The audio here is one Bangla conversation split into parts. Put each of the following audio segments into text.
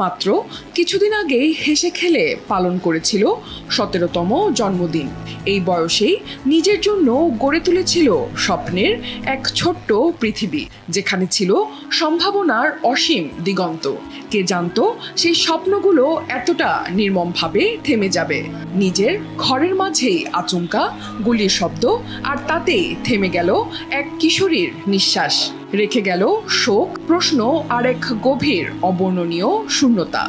মাত্র কিছুদিন আগেই হেসে খেলে পালন করেছিল ১৭তম জন্মদিন। এই বয়সেই নিজের জন্য গড়ে তুলেছিল স্বপ্নের এক ছোট্ট পৃথিবী, যেখানে ছিল সম্ভাবনার অসীম দিগন্ত। কে জানতো সেই স্বপ্নগুলো এতটা নির্মমভাবে থেমে যাবে। নিজের ঘরের মাঝেই আচমকা গুলির শব্দ, আর তাতেই থেমে গেল এক কিশোরীর নিঃশ্বাস, রেখে গেল শোক, প্রশ্ন আর এক গভীর অবর্ণনীয় শূন্যতা।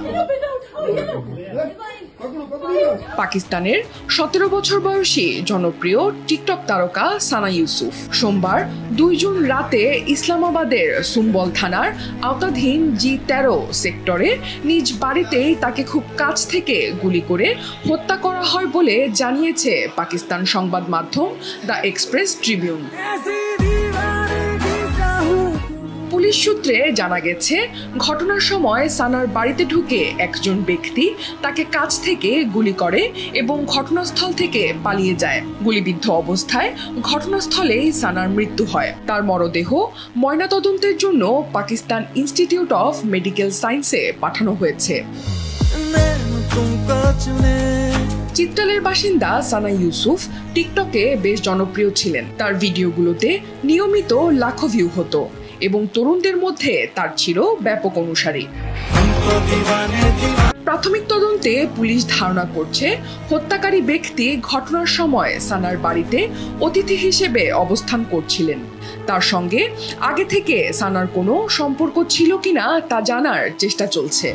পাকিস্তানের ১৭ বছর বয়সী জনপ্রিয় টিকটক তারকা সানা ইউসুফ সোমবার ২ জুন রাতে ইসলামাবাদের সুম্বল থানার আওতাধীন G13 সেক্টরে নিজ বাড়িতেই তাকে খুব কাছ থেকে গুলি করে হত্যা করা হয় বলে জানিয়েছে পাকিস্তান সংবাদ মাধ্যম দ্য এক্সপ্রেস ট্রিবিউন। পুলিশ সূত্রে জানা গেছে, ঘটনার সময় সানার বাড়িতে ঢুকে একজন ব্যক্তি তাকে কাছ থেকে গুলি করে এবং ঘটনাস্থল থেকে পালিয়ে যায়। গুলিবিদ্ধ অবস্থায় ঘটনাস্থলেই সানার মৃত্যু হয়। তার মরদেহ ময়নাতদন্তের জন্য পাকিস্তান ইনস্টিটিউট অফ মেডিকেল সায়েন্সে পাঠানো হয়েছে। চিত্রালের বাসিন্দা সানা ইউসুফ টিকটকে বেশ জনপ্রিয় ছিলেন। তার ভিডিওগুলোতে নিয়মিত লাখো ভিউ হতো এবং তরুণদের মধ্যে তার ছিল ব্যাপক অনুসারী। প্রাথমিক তদন্তে পুলিশ ধারণা করছে, হত্যাকারী ব্যক্তি ঘটনার সময় সানার বাড়িতে অতিথি হিসেবে অবস্থান করছিলেন। তার সঙ্গে আগে থেকে সানার কোনো সম্পর্ক ছিল কিনা তা জানার চেষ্টা চলছে।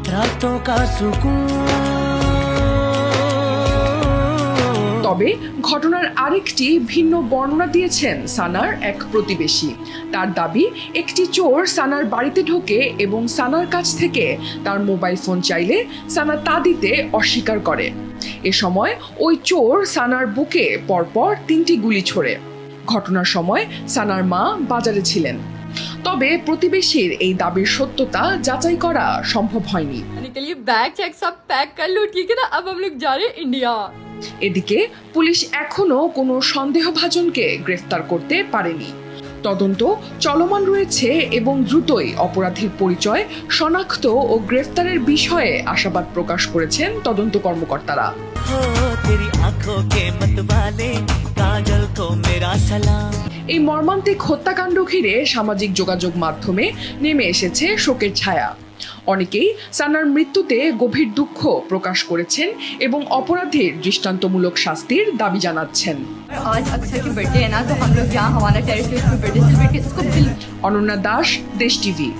তবে ঘটনার আরেকটি ভিন্ন বর্ণনা দিয়েছেন সানার এক প্রতিবেশী। তার দাবি, একটি চোর সানার বাড়িতে ঢোকে এবং সানার কাছ থেকে তার মোবাইল ফোন চাইলে সানা তা দিতে অস্বীকার করে। এ সময় ওই চোর সানার বুকে পরপর 3টি গুলি ছোড়ে। ঘটনার সময় সানার মা বাজারে ছিলেন। তবে প্রতিবেশীর এই দাবির সত্যতা যাচাই করা সম্ভব হয়নি। এদিকে পুলিশ এখনো কোনো সন্দেহভাজনকে গ্রেফতার করতে পারেনি। তদন্ত চলমান রয়েছে এবং দ্রুতই অপরাধীর পরিচয় শনাক্ত ও গ্রেফতারের বিষয়ে আশাবাদ প্রকাশ করেছেন তদন্ত কর্মকর্তারা। এই মর্মান্তিক হত্যাকাণ্ড ঘিরে সামাজিক যোগাযোগ মাধ্যমে নেমে এসেছে শোকের ছায়া। অনেকেই সানার মৃত্যুতে গভীর দুঃখ প্রকাশ করেছেন এবং অপরাধীর দৃষ্টান্তমূলক শাস্তির দাবি জানাচ্ছেন। অনন্যা দাস, দেশ টিভি।